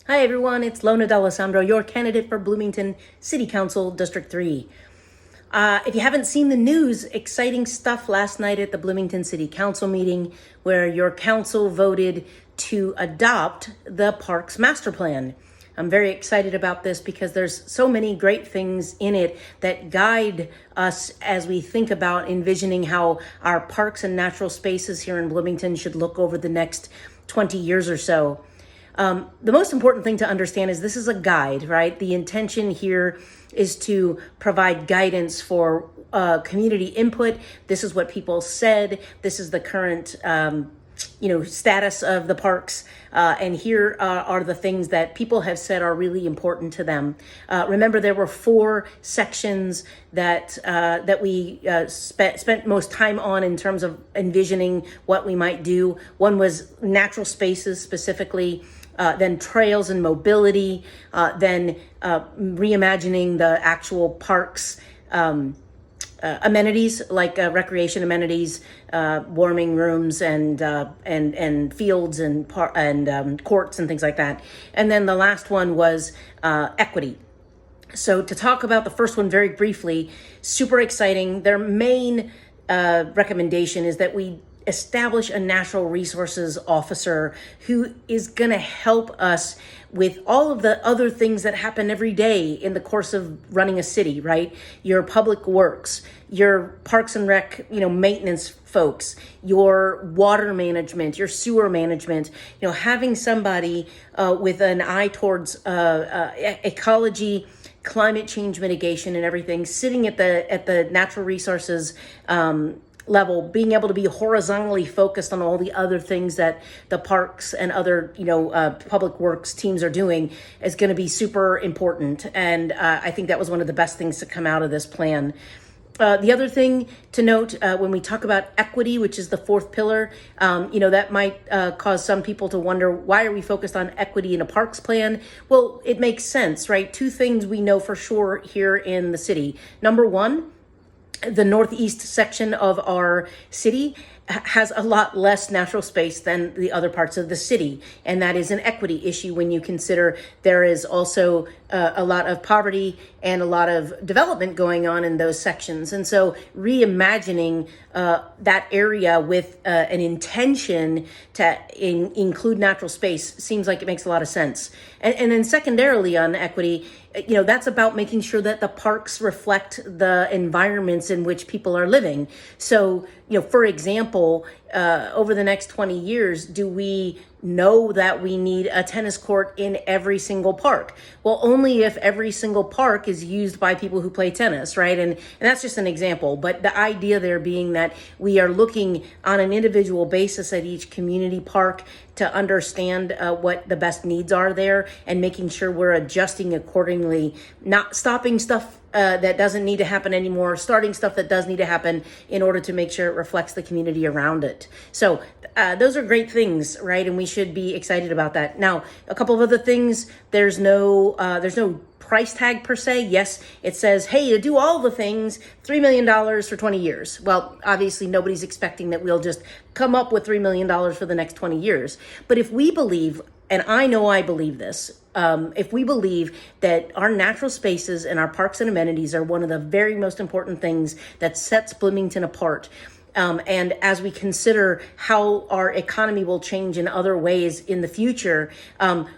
Hi everyone, it's Lona D'Alessandro, your candidate for Bloomington City Council District 3. If you haven't seen the news, exciting stuff last night at the Bloomington City Council meeting where your council voted to adopt the Parks Master Plan. I'm very excited about this because there's so many great things in it that guide us as we think about envisioning how our parks and natural spaces here in Bloomington should look over the next 20 years or so. The most important thing to understand is this is a guide, right? The intention here is to provide guidance for community input. This is what people said. This is the current status of the parks. And here are the things that people have said are really important to them. Remember, there were 4 sections that we spent most time on in terms of envisioning what we might do. One was natural spaces specifically, then trails and mobility, then reimagining the actual parks, amenities like recreation amenities, warming rooms and fields and courts and things like that. And then the last one was equity. So to talk about the first one very briefly, super exciting. Their main recommendation is that we establish a natural resources officer who is going to help us with all of the other things that happen every day in the course of running a city, right? Your public works, your parks and rec, maintenance folks, your water management, your sewer management, having somebody with an eye towards ecology, climate change mitigation and everything, sitting at the natural resources level, being able to be horizontally focused on all the other things that the parks and other, public works teams are doing is going to be super important. And I think that was one of the best things to come out of this plan. The other thing to note when we talk about equity, which is the 4th pillar, that might cause some people to wonder, why are we focused on equity in a parks plan? Well, it makes sense, right? 2 things we know for sure here in the city. Number one, the northeast section of our city has a lot less natural space than the other parts of the city. And that is an equity issue when you consider there is also a lot of poverty and a lot of development going on in those sections. And so reimagining that area with an intention to include natural space seems like it makes a lot of sense. And then secondarily on equity, that's about making sure that the parks reflect the environments in which people are living. So, for example, over the next 20 years, do we know that we need a tennis court in every single park? Well, only if every single park is used by people who play tennis, right? And that's just an example. But the idea there being that we are looking on an individual basis at each community park to understand what the best needs are there and making sure we're adjusting accordingly, not stopping stuff that doesn't need to happen anymore, starting stuff that does need to happen in order to make sure it reflects the community around it. So those are great things, right? And we should be excited about that. Now, a couple of other things. There's no price tag per se. Yes, it says, hey, to do all the things, $3 million for 20 years. Well, obviously nobody's expecting that we'll just come up with $3 million for the next 20 years. But if we believe, and I know I believe this, if we believe that our natural spaces and our parks and amenities are one of the very most important things that sets Bloomington apart, and as we consider how our economy will change in other ways in the future,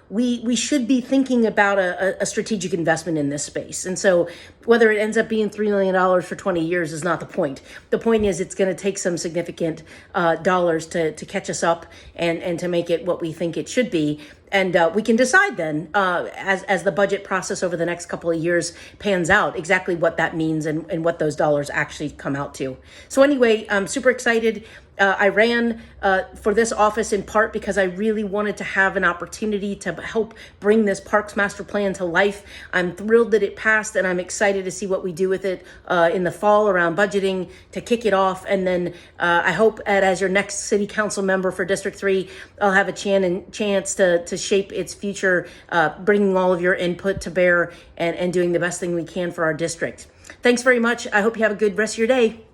we should be thinking about a strategic investment in this space. And so whether it ends up being $3 million for 20 years is not the point. The point is it's going to take some significant dollars to catch us up and to make it what we think it should be. And we can decide then, as the budget process over the next couple of years pans out, exactly what that means and what those dollars actually come out to. So anyway, I'm super excited. I ran for this office in part because I really wanted to have an opportunity to help bring this Parks Master Plan to life. I'm thrilled that it passed, and I'm excited to see what we do with it in the fall around budgeting to kick it off. And then I hope that as your next city council member for District 3, I'll have a chance to shape its future, bringing all of your input to bear and doing the best thing we can for our district. Thanks very much. I hope you have a good rest of your day.